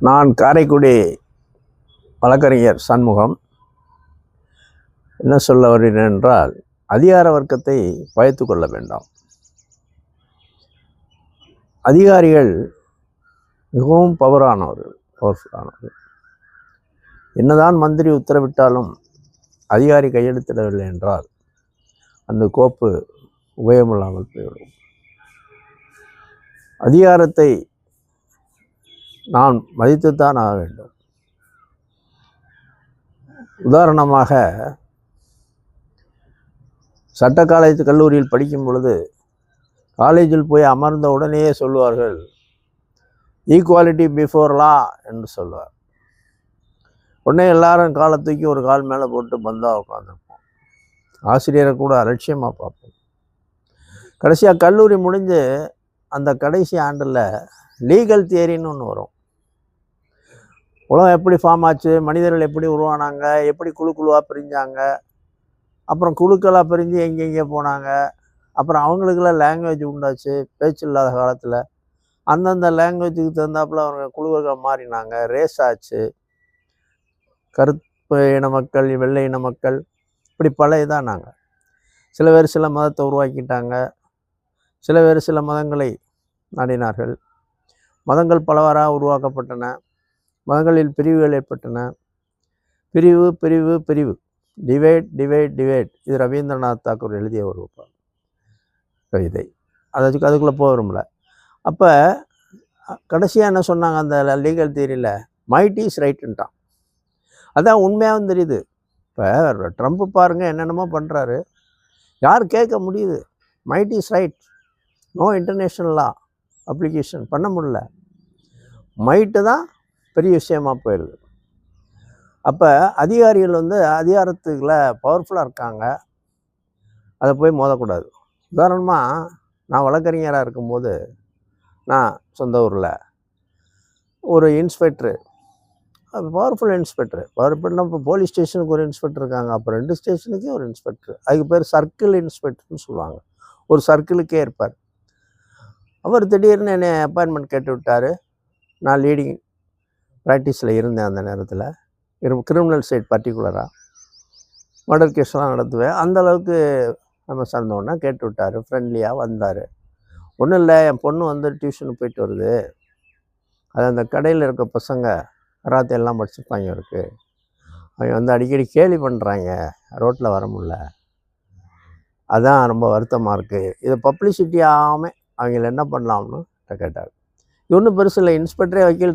நான் காரைக்குடி வழக்கறிஞர் சண்முகம். என்ன சொல்ல வருகிறேன் என்றால், அதிகார வர்க்கத்தை பயத்து கொள்ள வேண்டாம். அதிகாரிகள் மிகவும் பவர்ஃபுல்லானவர்கள். என்னதான் மந்திரி உத்தரவிட்டாலும் அதிகாரி கையெழுத்திடவில்லை என்றால் அந்த கோப்பு உபயோகமில்லாமல் போய்விடும். அதிகாரத்தை நாம் மதித்துத்தான் ஆக வேண்டும். உதாரணமாக, சட்ட கல்லூரியில் படிக்கும் பொழுது காலேஜில் போய் அமர்ந்த உடனேயே சொல்லுவார்கள், ஈக்குவாலிட்டி பிஃபோர் லா என்று சொல்வார். உடனே எல்லாரும் காலை தூக்கி ஒரு கால் மேலே போட்டு பந்தாக உட்காந்துருப்போம். ஆசிரியரை கூட அலட்சியமாக பார்ப்போம். கடைசியாக கல்லூரி முடிஞ்சு அந்த கடைசி ஆண்டில் லீகல் தியரின்னு ஒன்று வரும். உலகம் எப்படி ஃபார்ம் ஆச்சு, மனிதர்கள் எப்படி உருவானாங்க, எப்படி குழுவாக பிரிஞ்சாங்க, அப்புறம் குழுக்களாக பிரிஞ்சு எங்கெங்கே போனாங்க, அப்புறம் அவங்களுக்கெல்லாம் லாங்குவேஜ் உண்டாச்சு. பேச்சு இல்லாத காலத்தில் அந்தந்த லாங்குவேஜுக்கு தகுந்தாப்புல அவங்க குழுவாக மாறினாங்க. ரேஸ் ஆச்சு. கருப்பு இன மக்கள், வெள்ளை இன மக்கள், இப்படி பல இதானாங்க. சில பேர் சில மதத்தை உருவாக்கிட்டாங்க, சில பேர் சில மதங்களை நாடினார்கள். மதங்கள் பலவாறாக உருவாக்கப்பட்டன. மதங்களில் பிரிவுகள் ஏற்பட்டன. பிரிவு பிரிவு பிரிவு, டிவைட் டிவைட் டிவைட். இது ரவீந்திரநாத் தாக்கூர் எழுதிய ஒரு கவிதை. அதுக்குள்ளே போக விரும்பல. அப்போ கடைசியாக என்ன சொன்னாங்க அந்த லீகல் தியரியில்? மைட் இஸ் ரைட்டுன்ட்டான். அதான் உண்மையாகவும் தெரியுது. இப்போ ட்ரம்ப் பாருங்கள் என்னென்னமோ பண்ணுறாரு. யார் கேட்க முடியுது? Might is right, no international law application பண்ண முடியல. மைட்டு தான் பெரிய விஷயமாக போயிடுது. அப்போ அதிகாரிகள் அதிகாரத்துக்குள்ள பவர்ஃபுல்லாக இருக்காங்க. அதை போய் மோதக்கூடாது. உதாரணமாக, நான் வழக்கறிஞராக இருக்கும்போது நான் சொந்த ஊரில் ஒரு இன்ஸ்பெக்டரு, பவர்ஃபுல் இன்ஸ்பெக்டர். இப்போ போலீஸ் ஸ்டேஷனுக்கு ஒரு இன்ஸ்பெக்டர் இருக்காங்க, அப்புறம் 2 ஸ்டேஷனுக்கே ஒரு இன்ஸ்பெக்டர். அதுக்கு பேர் சர்க்கிள் இன்ஸ்பெக்டர்னு சொல்லுவாங்க. ஒரு சர்க்கிளுக்கே இருப்பார். அவர் திடீர்னு என்னை அப்பாயின்மெண்ட் கேட்டு விட்டார். நான் லீடிங் ப்ராக்டிஸில் இருந்தேன் அந்த நேரத்தில். கிரிமினல் சைட் பர்டிகுலராக மர்டர் கேஸ்லாம் நடத்துவேன். அந்தளவுக்கு நம்ம சார்ந்தோன்னா கேட்டு விட்டார். ஃப்ரெண்ட்லியாக வந்தார். ஒன்றும் இல்லை, என் பொண்ணு டியூஷனுக்கு போயிட்டு வருது. அது அந்த கடையில் இருக்க பசங்க கராத்தே எல்லாம் படிச்சிருப்பாங்க இருக்குது. அவங்க அடிக்கடி கேலி பண்ணுறாங்க, ரோட்டில் வர முடியல. அதுதான் ரொம்ப வருத்தமாக இருக்குது. இதை பப்ளிசிட்டி ஆகாமல் அவங்கள என்ன பண்ணலாம்னு கேட்டார். இது ஒன்றும் பெருசு இல்லை. இன்ஸ்பெக்டரே வக்கீல்